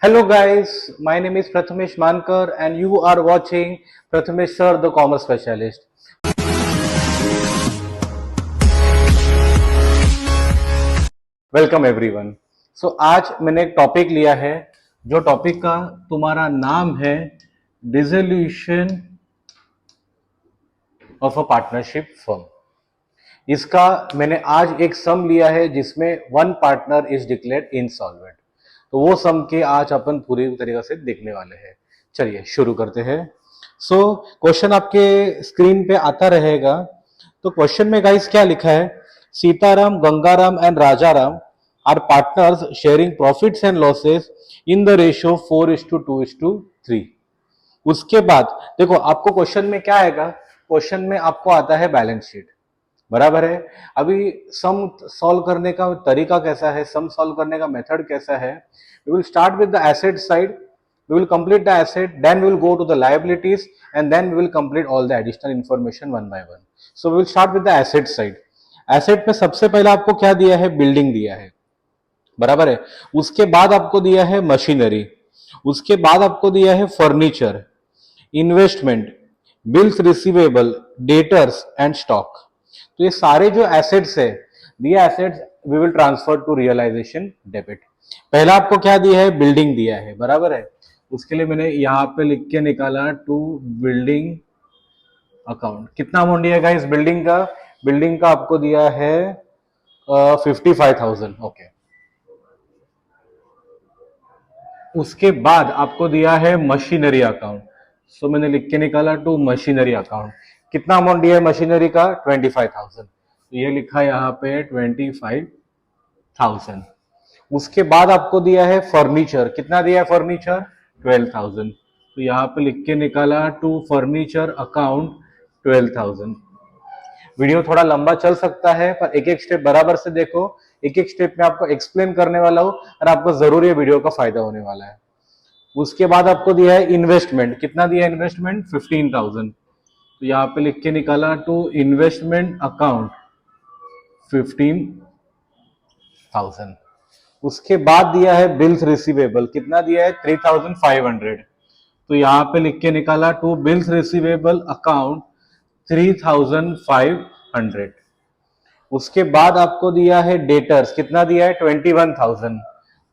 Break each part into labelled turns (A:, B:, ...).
A: Hello guys, my name is Prathamesh Mankar and you are watching Prathamesh Sir, the Commerce Specialist. Welcome everyone. So आज मैंने एक topic लिया है जो topic का तुम्हारा नाम है dissolution of a partnership firm. इसका मैंने आज एक सम लिया है जिसमें one partner is declared insolvent. तो वो सम के आज अपन पूरी तरीके से देखने वाले हैं। चलिए शुरू करते हैं। सो क्वेश्चन आपके स्क्रीन पे आता रहेगा। तो क्वेश्चन में गाइस क्या लिखा है, Sitaram, Gangaram and Rajaram are partners sharing profits and losses in the ratio 4:2:3। उसके बाद देखो आपको क्वेश्चन में क्या आएगा, क्वेश्चन में आपको आता है बैलेंस शीट, बराबर है। अभी सम सॉल्व करने का तरीका कैसा है, सम सॉल्व करने का मेथड कैसा है, we will start with the asset side, we will complete the asset, then we will go to the liabilities and then we will complete all the additional information one by one. So we will start with the asset side. asset में सबसे पहले आपको क्या दिया है, building दिया है, बराबर है। उसके बाद आपको दिया है मशीनरी, उसके बाद आपको दिया है furniture, investment, bills receivable, debtors and stock. तो ये सारे जो एसेट्स है, दिया assets we will transfer to realisation debit. पहला आपको क्या दिया है, बिल्डिंग दिया है, बराबर है। उसके लिए मैंने यहां पे लिख के निकाला टू बिल्डिंग अकाउंट। कितना अमाउंट दिया है इस बिल्डिंग का, बिल्डिंग का आपको दिया है 55,000। ओके, उसके बाद आपको दिया है मशीनरी अकाउंट। सो मैंने लिख के निकाला टू मशीनरी अकाउंट। कितना अमाउंट दिया है मशीनरी का, 25,000। तो ये लिखा यहाँ पे 25,000। उसके बाद आपको दिया है फर्नीचर, कितना दिया है फर्नीचर, 12,000। तो यहाँ पे लिख के निकाला टू फर्नीचर अकाउंट 12,000। वीडियो थोड़ा लंबा चल सकता है पर एक एक स्टेप बराबर से देखो, एक एक स्टेप में आपको एक्सप्लेन करने वाला हूं और आपको जरूर ये वीडियो का फायदा होने वाला है। उसके बाद आपको दिया है इन्वेस्टमेंट, कितना दिया है इन्वेस्टमेंट, 15,000। तो यहाँ पे लिख के निकाला टू इन्वेस्टमेंट अकाउंट 15,000। उसके बाद दिया है बिल्स रिसीवेबल, कितना दिया है, 3,500। तो यहाँ पे लिख के निकाला टू बिल्स रिसीवेबल अकाउंट 3,500। उसके बाद आपको दिया है डेटर्स, कितना दिया है, 21,000।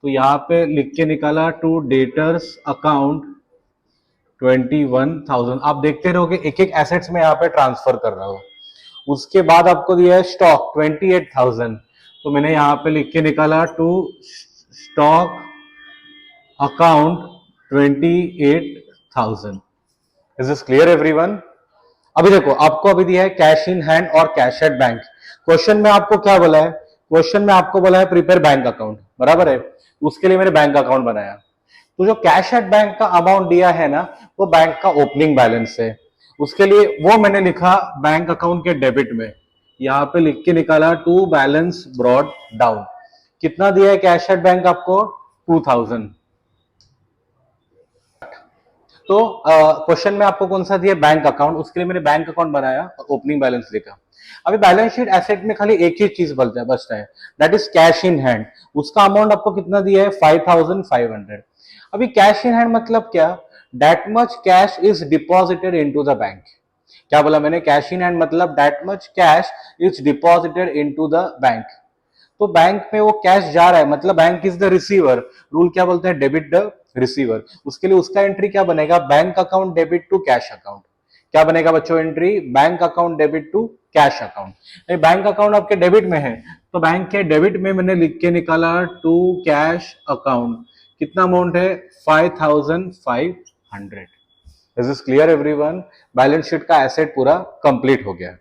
A: तो यहाँ पे लिख के निकाला टू डेटर्स अकाउंट 21,000। आप देखते रहोगे एक एक एसेट्स में यहाँ पे ट्रांसफर कर रहा हूं। उसके बाद आपको दिया है स्टॉक 28,000। तो मैंने यहाँ पे लिख के निकाला to stock account 28,000। Is this clear everyone? अभी देखो आपको अभी दिया है कैश इन हैंड और कैश एट बैंक। क्वेश्चन में आपको क्या बोला है, क्वेश्चन में आपको बोला है प्रिपेयर बैंक अकाउंट, बराबर है। उसके लिए मैंने बैंक अकाउंट बनाया। तो जो कैश एट बैंक का अमाउंट दिया है ना, वो बैंक का ओपनिंग बैलेंस है। उसके लिए वो मैंने लिखा बैंक अकाउंट के डेबिट में, यहां पे लिख के निकाला टू बैलेंस ब्रॉड डाउन। कितना दिया है कैश एट बैंक आपको, 2,000। तो क्वेश्चन में आपको कौन सा दिया, बैंक अकाउंट, उसके लिए मैंने बैंक अकाउंट बनाया और ओपनिंग बैलेंस लिखा। अभी बैलेंस शीट एसेट में खाली एक ही चीज बचता है, that is cash in hand. उसका अमाउंट आपको कितना दिया है, 5,500। अभी कैश इन हैंड मतलब क्या, that much cash is deposited into the bank. क्या बोला मैंने, कैश इन हैंड मतलब that much cash is deposited into the bank. तो बैंक में वो कैश जा रहा है, मतलब bank is the receiver. Rule क्या बोलते हैं, डेबिट द रिसीवर। उसके लिए उसका एंट्री क्या बनेगा, bank account debit to cash account. क्या बनेगा बच्चों entry, bank account debit to cash account. Bank account आपके डेबिट में है तो बैंक के डेबिट में मैंने लिख के निकाला टू कैश अकाउंट। कितना अमाउंट है, 5,500। This is clear everyone? Balance sheet का एसेट पूरा कंप्लीट हो गया।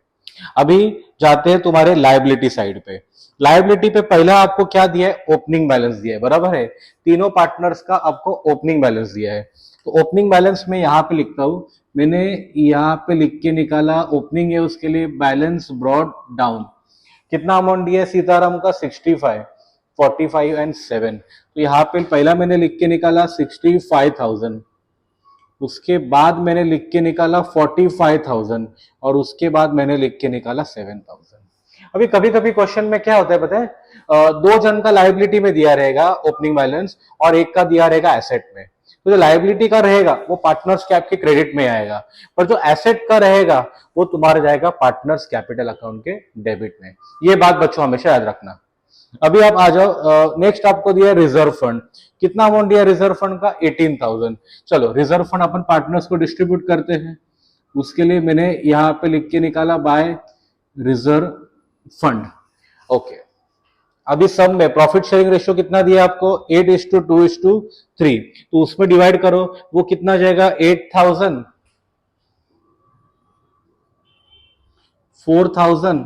A: अभी जाते हैं तुम्हारे लायबिलिटी साइड पे। लायबिलिटी पे पहला आपको क्या दिया है, ओपनिंग बैलेंस दिया है, बराबर है। तीनों पार्टनर्स का आपको ओपनिंग बैलेंस दिया है। तो ओपनिंग बैलेंस में यहां पे लिखता हूं, मैंने यहां पे लिख के निकाला ओपनिंग है, उसके लिए बैलेंस ब्रॉड डाउन। कितना अमाउंट दिया है सीताराम का, 65, 45 एंड 7। तो यहाँ पे पहला मैंने लिख के निकाला 65,000। उसके बाद मैंने लिख के निकाला 45,000 और उसके बाद मैंने लिख के निकाला 7,000। अभी कभी कभी क्वेश्चन में क्या होता है पता है, दो जन का लाइबिलिटी में दिया रहेगा ओपनिंग बैलेंस और एक का दिया रहेगा एसेट में। तो जो लाइबिलिटी का रहेगा वो पार्टनर्स के आपके क्रेडिट में आएगा, पर जो एसेट का रहेगा वो तुम्हारा जाएगा पार्टनर्स कैपिटल अकाउंट के डेबिट में। ये बात बच्चों हमेशा याद रखना। अभी आप आ जाओ, नेक्स्ट आपको दिया है रिजर्व फंड। कितना अमाउंट दिया रिजर्व फंड का? 18,000। चलो रिजर्व फंड अपन पार्टनर्स को डिस्ट्रीब्यूट करते हैं, उसके लिए मैंने यहां पे लिख के निकाला बाय रिजर्व फंड। ओके, अभी सब में प्रॉफिट शेयरिंग रेशियो कितना दिया आपको? 8:2:3। तो उसमें डिवाइड करो, वो कितना जाएगा? 8,000, 4,000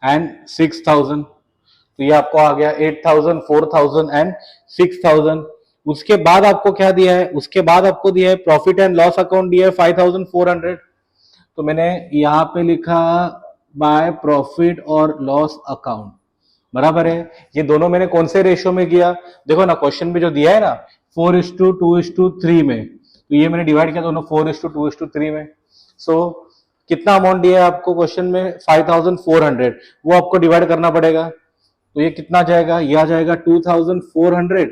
A: एंड 6,000। तो ये आपको आ गया 8,000, 4,000 एंड 6,000। उसके बाद आपको क्या दिया है? उसके बाद आपको दिया है प्रॉफिट एंड लॉस अकाउंट दिया है 5,400। तो मैंने यहां पे लिखा बाय प्रॉफिट और लॉस अकाउंट, बराबर है। ये दोनों मैंने कौन से रेशियो में किया? देखो ना क्वेश्चन में जो दिया है ना 4:2:3 में, तो ये मैंने डिवाइड किया दोनों 4:2:3 में। सो कितना अमाउंट दिया है आपको क्वेश्चन में? 5,400। वो आपको डिवाइड करना पड़ेगा। तो ये कितना जाएगा? यह जाएगा 2,400,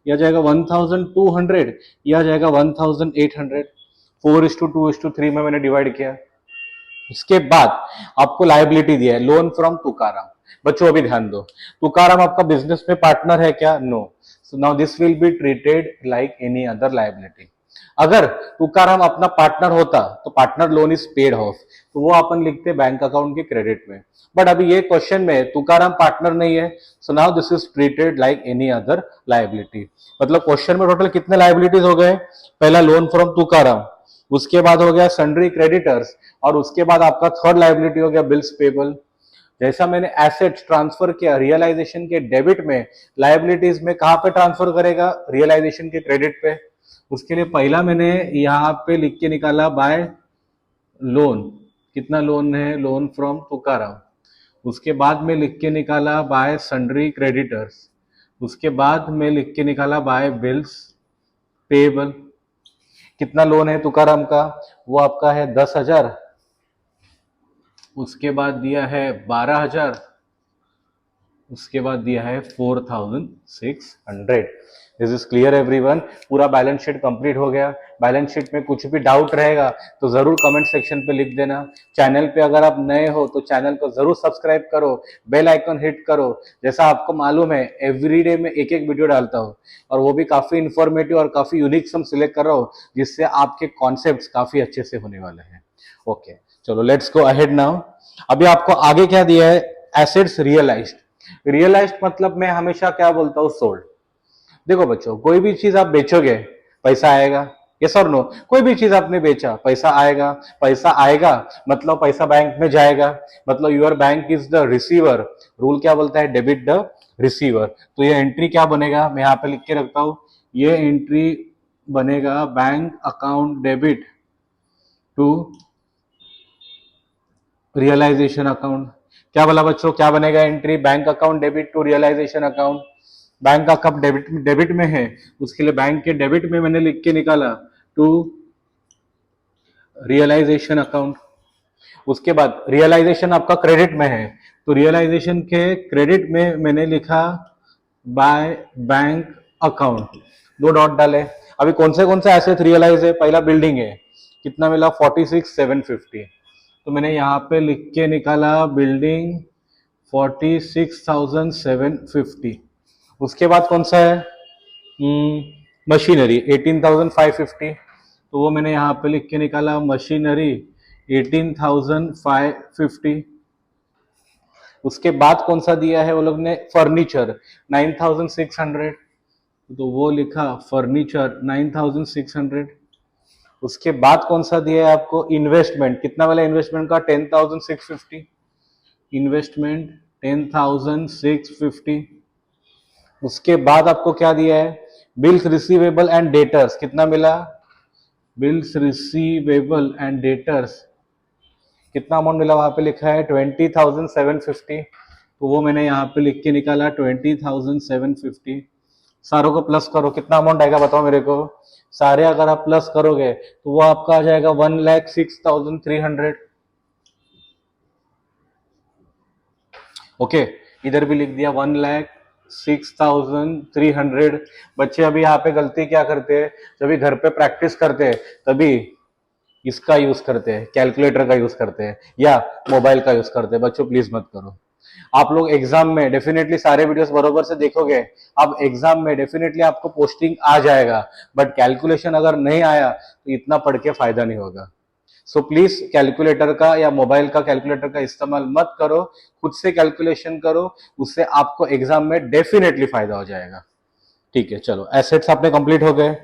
A: यह जाएगा 1,200, यह जाएगा 1,800। 4:2:3 में मैंने डिवाइड किया। उसके बाद आपको लायबिलिटी दिया है लोन फ्रॉम तुकाराम। बच्चों अभी ध्यान दो, तुकाराम आपका बिजनेस में पार्टनर है क्या? No. So now this will be treated like any other liability. अगर तुकाराम अपना पार्टनर होता तो partner loan is paid off, तो वो अपन लिखते बैंक अकाउंट के क्रेडिट में। बट अभी ये क्वेश्चन में तुकाराम पार्टनर नहीं है, so now this is treated like any other liability. मतलब क्वेश्चन में टोटल कितने लायबिलिटीज हो गए? पहला लोन फ्रॉम तुकाराम, उसके बाद हो गया सन्ड्री क्रेडिटर्स, और उसके बाद आपका थर्ड लायबिलिटी हो गया बिल्स पेबल। जैसा मैंने एसेट्स ट्रांसफर किया रियलाइजेशन के डेबिट में, लायबिलिटीज में कहां पे ट्रांसफर करेगा? रियलाइजेशन के क्रेडिट पे। उसके लिए पहला मैंने यहां पे लिख के निकाला बाय लोन। कितना लोन है? Loan from Tukaram. उसके बाद में लिख के निकाला बाय सन्ड्री क्रेडिटर्स। उसके बाद में लिख के निकाला बाय बिल्स पेबल। कितना लोन है तुकाराम का? वो आपका है 10,000। उसके बाद दिया है 12,000। उसके बाद दिया है 4,600। This is clear everyone. पूरा बैलेंस शीट कंप्लीट हो गया। बैलेंस शीट में कुछ भी डाउट रहेगा तो जरूर कमेंट सेक्शन पे लिख देना। चैनल पे अगर आप नए हो तो चैनल को जरूर सब्सक्राइब करो, बेल आइकन हिट करो। जैसा आपको मालूम है एवरीडे में एक एक वीडियो डालता हूँ, और वो भी काफी इंफॉर्मेटिव और काफी यूनिक सम सिलेक्ट कर रहा हूँ, जिससे आपके कॉन्सेप्ट काफी अच्छे से होने वाले हैं। ओके, चलो लेट्स गो अहेड नाउ। अभी आपको आगे क्या दिया है? Assets realised. रियलाइज्ड मतलब मैं हमेशा क्या बोलता हूं? सोल्ड। देखो बच्चों, कोई भी चीज आप बेचोगे पैसा आएगा, यस और नो? कोई भी चीज आपने बेचा पैसा आएगा। पैसा आएगा मतलब पैसा बैंक में जाएगा, मतलब your bank is the receiver. Rule क्या बोलता है? Debit the receiver. तो ये एंट्री क्या बनेगा? मैं यहां पे लिख के रखता हूं, ये एंट्री बनेगा bank account debit to realisation account. क्या बोला बच्चों? क्या बनेगा entry? Bank account debit to realisation account. Bank का कब डेबिट डेबिट में है, उसके लिए बैंक के डेबिट में मैंने लिख के निकाला टू रियलाइजेशन अकाउंट। उसके बाद रियलाइजेशन आपका क्रेडिट में है, तो रियलाइजेशन के क्रेडिट में मैंने लिखा बाय बैंक अकाउंट, दो डॉट डाले। अभी कौन से एसेट रियलाइज है? पहला बिल्डिंग है, कितना मिला? 46,750। तो मैंने यहाँ पे लिख के निकाला बिल्डिंग 46,750। उसके बाद कौन सा है? मशीनरी 18,550। तो वो मैंने यहाँ पे लिख के निकाला मशीनरी 18,550। उसके बाद कौन सा दिया है वो लोग ने? फर्नीचर 9,600। तो वो लिखा फर्नीचर 9,600। उसके बाद कौन सा दिया है आपको? इन्वेस्टमेंट। कितना वाला इन्वेस्टमेंट का? 10,650। इन्वेस्टमेंट 10,650। उसके बाद आपको क्या दिया है? Bills receivable and debtors. कितना मिला? बिल्स रिसीवेबल एंड डेटर्स कितना अमाउंट मिला? वहां पे लिखा है 20,750। तो वो मैंने यहाँ पे लिख के निकाला 20,750। सारों को प्लस करो, कितना अमाउंट आएगा बताओ मेरे को? सारे अगर आप प्लस करोगे तो वो आपका आ जाएगा 1,06,300। ओके, इधर भी लिख दिया 1,06,300। बच्चे अभी यहाँ पे गलती क्या करते हैं, जब भी घर पे प्रैक्टिस करते हैं तभी इसका यूज करते हैं, कैलकुलेटर का यूज करते हैं या मोबाइल का यूज करते हैं। बच्चों प्लीज मत करो। आप लोग एग्जाम में डेफिनेटली सारे वीडियोस बरोबर से देखोगे, अब एग्जाम में डेफिनेटली आपको पोस्टिंग आ जाएगा, बट कैलकुलेशन अगर नहीं आया तो इतना पढ़ के फायदा नहीं होगा। सो प्लीज कैलकुलेटर का या मोबाइल का कैलकुलेटर का इस्तेमाल मत करो, खुद से कैलकुलेशन करो, उससे आपको एग्जाम में डेफिनेटली फायदा हो जाएगा। ठीक है, चलो एसेट्स आपने कंप्लीट हो गए।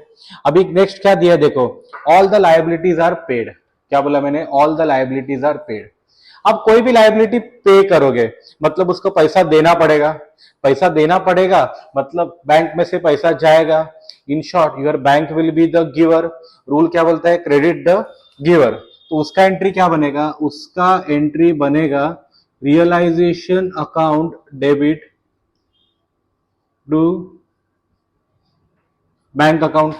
A: अभी नेक्स्ट क्या दिया है देखो, all the liabilities are paid. क्या बोला मैंने, all the liabilities are paid. अब कोई भी लायबिलिटी पे करोगे मतलब उसको पैसा देना पड़ेगा, पैसा देना पड़ेगा मतलब बैंक में से पैसा जाएगा। In short your bank will be the giver. Rule क्या बोलता है, क्रेडिट द गिवर। तो उसका एंट्री क्या बनेगा, उसका एंट्री बनेगा realisation account debit to bank account.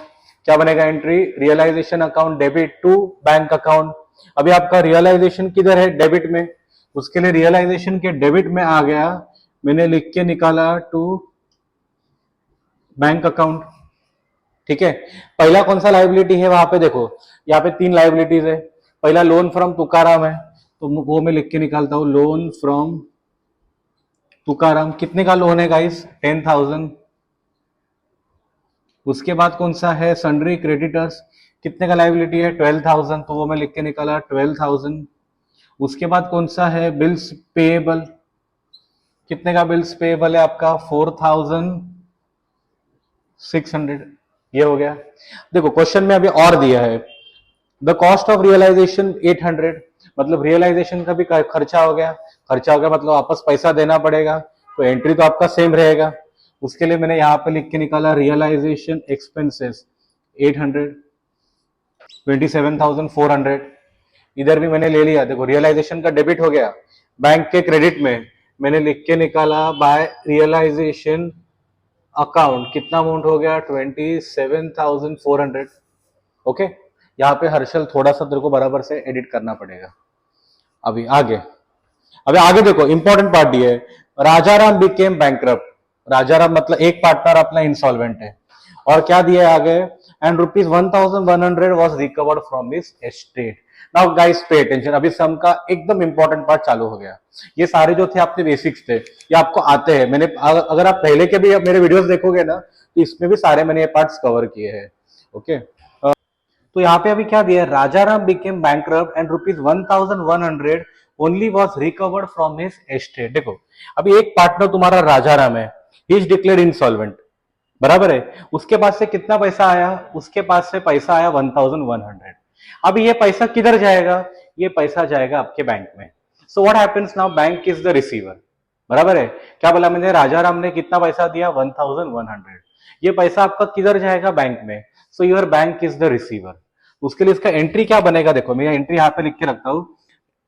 A: क्या बनेगा entry, realisation account debit to bank account. अभी आपका रियलाइजेशन किधर है, डेबिट में, उसके लिए रियलाइजेशन के डेबिट में आ गया, मैंने लिख के निकाला टू बैंक अकाउंट। ठीक है, पहला कौन सा लाइबिलिटी है वहां पे देखो, यहाँ पे 3 लाइबिलिटीज है। पहला लोन फ्रॉम तुकाराम है, तो वो मैं लिख के निकालता हूं, लोन फ्रॉम तुकाराम। कितने का लोन है गाइस, 10,000। उसके बाद कौन सा है, सन्ड्री क्रेडिटर्स, कितने का लाइबिलिटी है, 12,000, तो वो मैं लिख के निकाला 12,000। उसके बाद कौन सा है, बिल्स पेएबल, कितने का बिल्स पेएबल है आपका, 4,600। ये हो गया। देखो क्वेश्चन में अभी और दिया है, द कॉस्ट ऑफ रियलाइजेशन 800, मतलब रियलाइजेशन का भी खर्चा हो गया। खर्चा हो गया मतलब वापस पैसा देना पड़ेगा, तो एंट्री तो आपका सेम रहेगा। उसके लिए मैंने यहाँ पे लिख के निकाला रियलाइजेशन एक्सपेंसेस 800, 27,400। इधर भी मैंने ले लिया, देखो रियलाइजेशन का डेबिट हो गया, बैंक के क्रेडिट में मैंने लिख के निकाला बाय रियलाइजेशन अकाउंट, कितना अमाउंट हो गया, 27,400। ओके, यहाँ पे हर्षल थोड़ा सा तेरे को बराबर से एडिट करना पड़ेगा। अभी आगे, अभी आगे देखो इंपॉर्टेंट पार्ट ये है, राजाराम बिकेम बैंकरप्ट। राजाराम मतलब एक पार्टनर अपना इंसॉल्वेंट है, और क्या दिया है आगे, and ₹1,100 was recovered from his estate. Now guys pay attention, अभी सम का एकदम इंपॉर्टेंट पार्ट चालू हो गया। ये सारे जो थे आपके बेसिक्स थे, ये आपको आते हैं। मैंने अगर आप पहले के भी मेरे वीडियोस देखोगे ना, तो इसमें भी सारे मैंने ये पार्ट्स कवर किए हैं। ओके, तो यहाँ पे अभी क्या दिया है, Rajaram became bankrupt and ₹1,100 only was recovered from his estate. देखो अभी एक पार्टनर तुम्हारा राजाराम है, ही इज डिक्लेयर्ड इंसॉल्वेंट, बराबर है। उसके पास से कितना पैसा आया, उसके पास से पैसा आया 1,100। अब ये पैसा किधर जाएगा, ये पैसा जाएगा आपके बैंक में। So what happens now, bank is the receiver, बराबर है। क्या बोला मैंने, राजाराम ने कितना पैसा दिया, 1,100। ये पैसा आपका किधर जाएगा, बैंक में। So your bank is the receiver. उसके लिए इसका एंट्री क्या बनेगा, देखो मैं एंट्री यहाँ पे लिख के रखता हूं,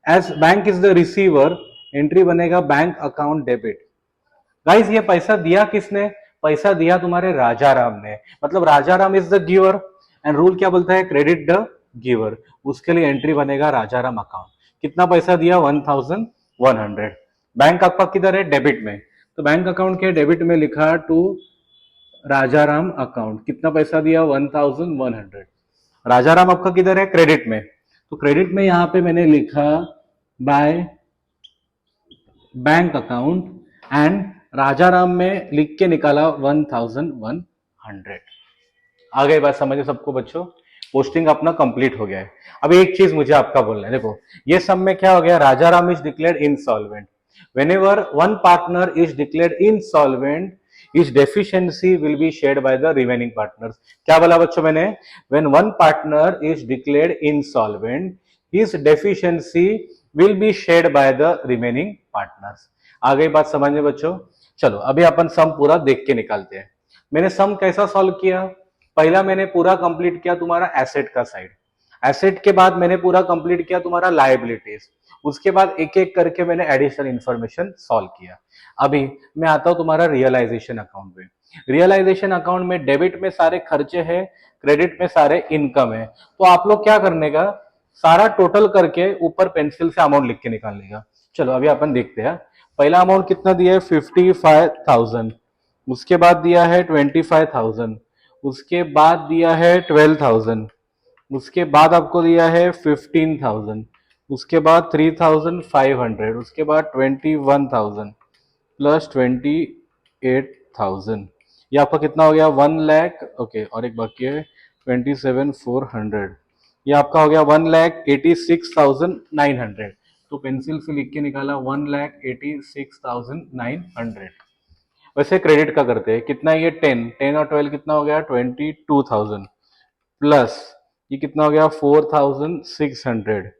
A: as bank is the receiver, entry बनेगा बैंक अकाउंट डेबिट। गाइस ये पैसा दिया किसने, पैसा दिया तुम्हारे राजाराम ने, मतलब Rajaram is the giver, and rule क्या बोलता है, क्रेडिट द गिवर। उसके लिए एंट्री बनेगा राजाराम अकाउंट। कितना पैसा दिया, 1,100। बैंक आपका किधर है, डेबिट में, तो बैंक अकाउंट के डेबिट में लिखा टू राजाराम अकाउंट। कितना पैसा दिया, 1,100। राजाराम आपका किधर है, क्रेडिट में, तो क्रेडिट में यहां पे मैंने लिखा by bank account, and Rajaram में लिख के निकाला 1,100। आ गई बात समझे सबको बच्चों, पोस्टिंग अपना कंप्लीट हो गया है। अब एक चीज मुझे आपका बोलना है, देखो ये सब में क्या हो गया, Rajaram is declared insolvent. whenever one partner is declared insolvent, his deficiency will be shared by the remaining partners। क्या बोला बच्चों मैंने, when one partner is declared insolvent, his deficiency will be shared by the remaining partners। आ गई बात समझ में बच्चों। चलो अभी अपन सम पूरा देख के निकालते हैं। मैंने सम कैसा सॉल्व किया, पहला मैंने पूरा कंप्लीट किया तुम्हारा एसेट का साइड, एसेट के बाद मैंने पूरा कंप्लीट किया तुम्हारा लायबिलिटीज, उसके बाद एक एक करके मैंने एडिशनल इंफॉर्मेशन सॉल्व किया। अभी मैं आता हूं तुम्हारा रियलाइजेशन अकाउंट में। रियलाइजेशन अकाउंट में डेबिट में सारे खर्चे हैं, क्रेडिट में सारे इनकम है। तो आप लोग क्या करने का, सारा टोटल करके ऊपर पेंसिल से अमाउंट लिख के निकालने का। चलो अभी अपन देखते हैं। पहला अमाउंट कितना दिया है 55,000, उसके बाद दिया है 25,000, उसके बाद दिया है 12,000, उसके बाद आपको दिया है 15,000, उसके बाद 3,500, उसके बाद 21,000 प्लस 28,000, ये आपका कितना हो गया 1 लाख। ओके, और एक बाकी है 27,400, ये आपका हो गया 1,86,900। तो पेंसिल से लिख के निकाला 1,86,900। वैसे क्रेडिट का करते हैं, कितना है ये 10 और 12 कितना हो गया 22,000, प्लस ये कितना हो गया 4,600,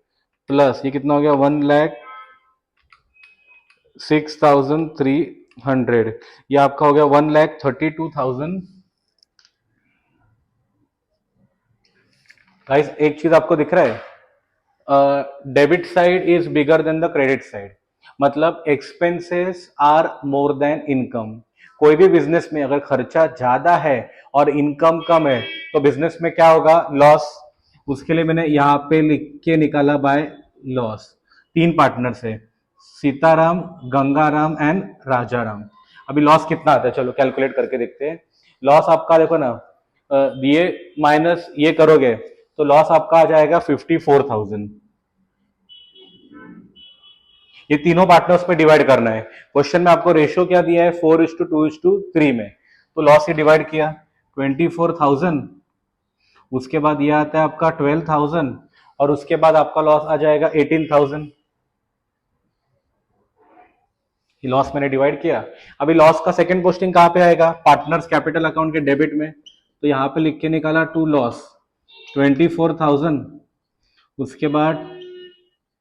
A: प्लस ये कितना हो गया 1,06,300, ये आपका हो गया 1,32,000। गाइस एक चीज आपको दिख रहा है, debit side is bigger than the credit side, मतलब expenses are more than income. कोई भी बिजनेस में अगर खर्चा ज्यादा है और इनकम कम है तो बिजनेस में क्या होगा, लॉस। उसके लिए मैंने यहाँ पे लिख के निकाला बाय लॉस। 3 पार्टनर्स है, सीताराम, गंगाराम एंड राजाराम। अभी लॉस कितना आता है चलो कैलकुलेट करके देखते हैं। लॉस आपका देखो ना, ये माइनस ये करोगे तो लॉस आपका आ जाएगा 54,000। ये तीनों पार्टनर्स पे डिवाइड करना है। क्वेश्चन में आपको रेशियो क्या दिया है 4:2:3 में, तो लॉस ये डिवाइड किया 24,000, उसके बाद ये आता है आपका 12,000 और उसके बाद आपका लॉस आ जाएगा 18,000। ये लॉस मैंने डिवाइड किया। अभी लॉस का सेकंड पोस्टिंग कहां पे आएगा, पार्टनर्स कैपिटल अकाउंट के डेबिट में, तो यहां पे लिख के निकाला टू लॉस 24,000, उसके बाद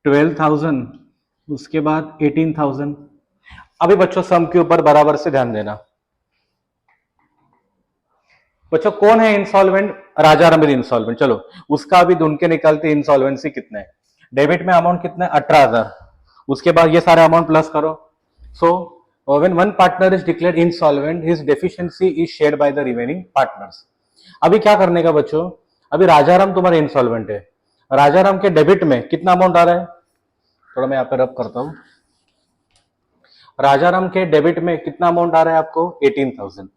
A: 12,000, उसके बाद 18,000। अभी बच्चों सम के ऊपर बराबर से ध्यान देना। बच्चों कौन है इंसॉल्वेंट, राजा रमिल इंसॉल्वेंट। चलो उसका अभी ढूंढ के निकालते इंसॉल्वेंसी कितना है। डेबिट में अमाउंट कितना है 18,000, उसके बाद ये सारे अमाउंट प्लस करो। So when one partner is declared insolvent his deficiency is shared by the remaining partners. अभी क्या करने का बच्चों, अभी राजाराम तुम्हारे इंसॉल्वेंट है, राजाराम के डेबिट में कितना अमाउंट आ रहा है, थोड़ा मैं यहाँ पे रब करता हूं। राजाराम के डेबिट में कितना अमाउंट आ रहा है आपको 18,000।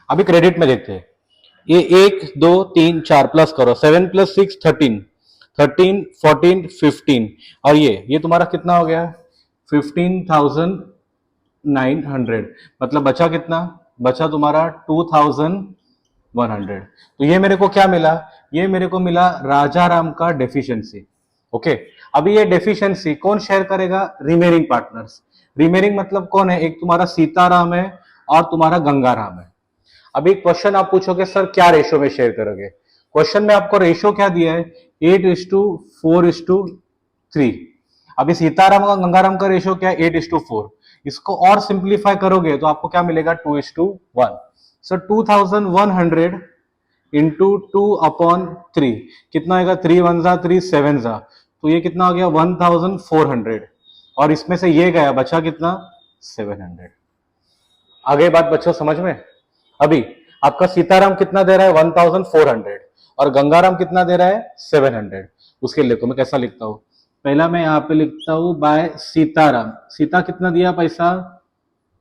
A: अभी क्रेडिट में देखते हैं, ये 1 2 3 4 प्लस करो 7 + 6 13, 13 14 15 और ये तुम्हारा कितना हो गया 15,900। मतलब बचा कितना, बचा तुम्हारा 2,100। तो ये मेरे को क्या मिला, ये मेरे को मिला राजाराम का डेफिशिएंसी। ओके, अभी ये डेफिशिएंसी कौन शेयर करेगा, रिमेनिंग पार्टनर्स। रिमेनिंग मतलब कौन है, एक तुम्हारा सीताराम है और तुम्हारा गंगाराम है। अभी क्वेश्चन आप पूछोगे सर क्या रेशो में शेयर करोगे, क्वेश्चन में आपको रेशो क्या दिया है 8:4:3। अभी सीताराम का गंगाराम का रेशो क्या है 8:4। इसको और सिंप्लीफाई करोगे तो आपको क्या मिलेगा 2:1। सो 2,100 इंटू 2/3 कितना आएगा, 3 1 जा 3 7 जा, तो ये कितना हो गया 1,400 और इसमें से ये गया बचा कितना 700। आगे बात बच्चों समझ में। अभी आपका सीताराम कितना दे रहा है 1,400 और गंगाराम कितना दे रहा है 700। उसके लिए मैं कैसा लिखता हूं, पहला मैं यहाँ पे लिखता हूं बाय सीताराम। सीता कितना दिया पैसा,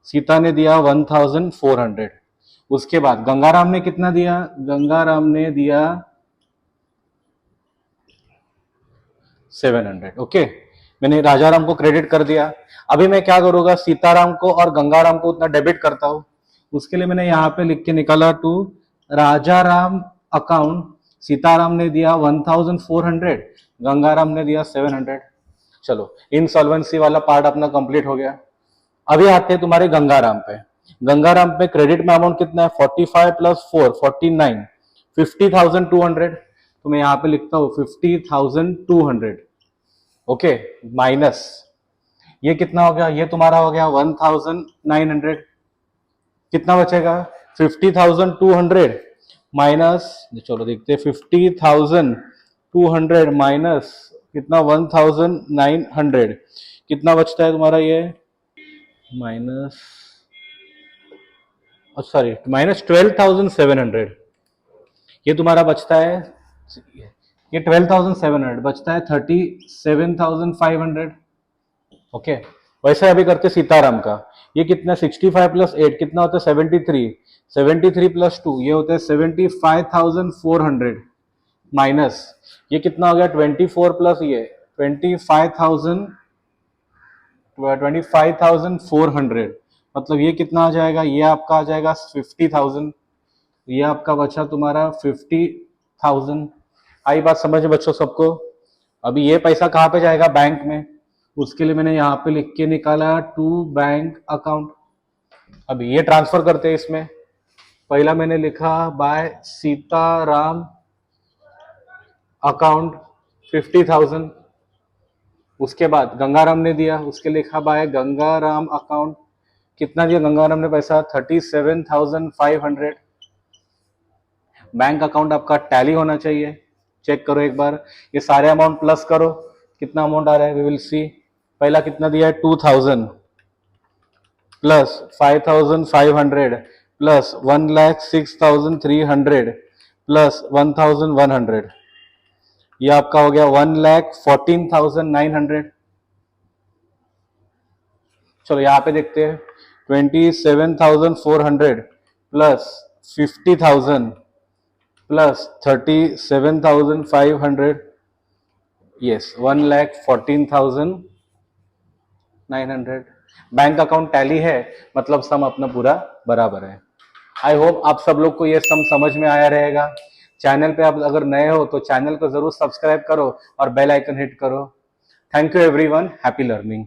A: सीता ने दिया 1,400। उसके बाद गंगाराम ने कितना दिया, गंगाराम ने दिया 700। ओके, मैंने राजाराम को क्रेडिट कर दिया। अभी मैं क्या करूंगा, सीताराम को और गंगाराम को उतना डेबिट करता हूं। उसके लिए मैंने यहाँ पे लिख के निकाला टू राजाराम अकाउंट, सीताराम ने दिया 1,400, गंगाराम ने दिया 700। चलो इनसॉल्वेंसी वाला पार्ट अपना कंप्लीट हो गया। अभी आते हैं तुम्हारे गंगाराम पे। गंगाराम पे क्रेडिट में अमाउंट कितना है 45 + 4 49, 50,200। तो मैं यहाँ पे लिखता हूँ 50,200। ओके, माइनस ये कितना हो गया, ये तुम्हारा हो गया 1,900। कितना बचेगा 50,200 माइनस, चलो देखते हैं 50,200 माइनस कितना 1,900, कितना बचता है तुम्हारा ये माइनस, सॉरी माइनस 12,700। ये तुम्हारा बचता है, ये 12,700 बचता है 37,500। ओके, वैसे अभी करते सीताराम का। ये कितना 65 प्लस 8 कितना होता है 73, 73 प्लस 2 ये होता है 75,400 माइनस ये कितना हो गया 24 प्लस ये 25,000 25,400 मतलब ये कितना आ जाएगा, ये आपका आ जाएगा 50,000, ये आपका बचा तुम्हारा 50,000। आई बात समझ में बच्चों सबको? अभी ये पैसा कहाँ पे जाएगा, बैंक में। उसके लिए मैंने यहाँ पे लिख के निकाला टू बैंक अकाउंट। अभी ये ट्रांसफर करते हैं इसमें। पहला मैंने लिखा बाय सीताराम अकाउंट 50,000। उसके बाद गंगाराम ने दिया, उसके लिखा बाय गंगाराम अकाउंट। कितना दिया गंगाराम ने पैसा 37,500। बैंक अकाउंट आपका टैली होना चाहिए, चेक करो एक बार। ये सारे अमाउंट प्लस करो, कितना अमाउंट आ रहा है वी विल सी। पहला कितना दिया है 2,000 प्लस 5,500 प्लस 1,06,300 प्लस 1,100, ये आपका हो गया 1,14,900। चलो यहाँ पे देखते हैं 27,400 plus 50,000 plus 37,500, yes 1,14,900। Bank account tally है, मतलब सम अपना पूरा बराबर है। आई होप आप सब लोग को ये सम समझ में आया रहेगा। चैनल पे आप अगर नए हो तो चैनल को जरूर सब्सक्राइब करो और बेल आइकन हिट करो। Thank you everyone, happy learning.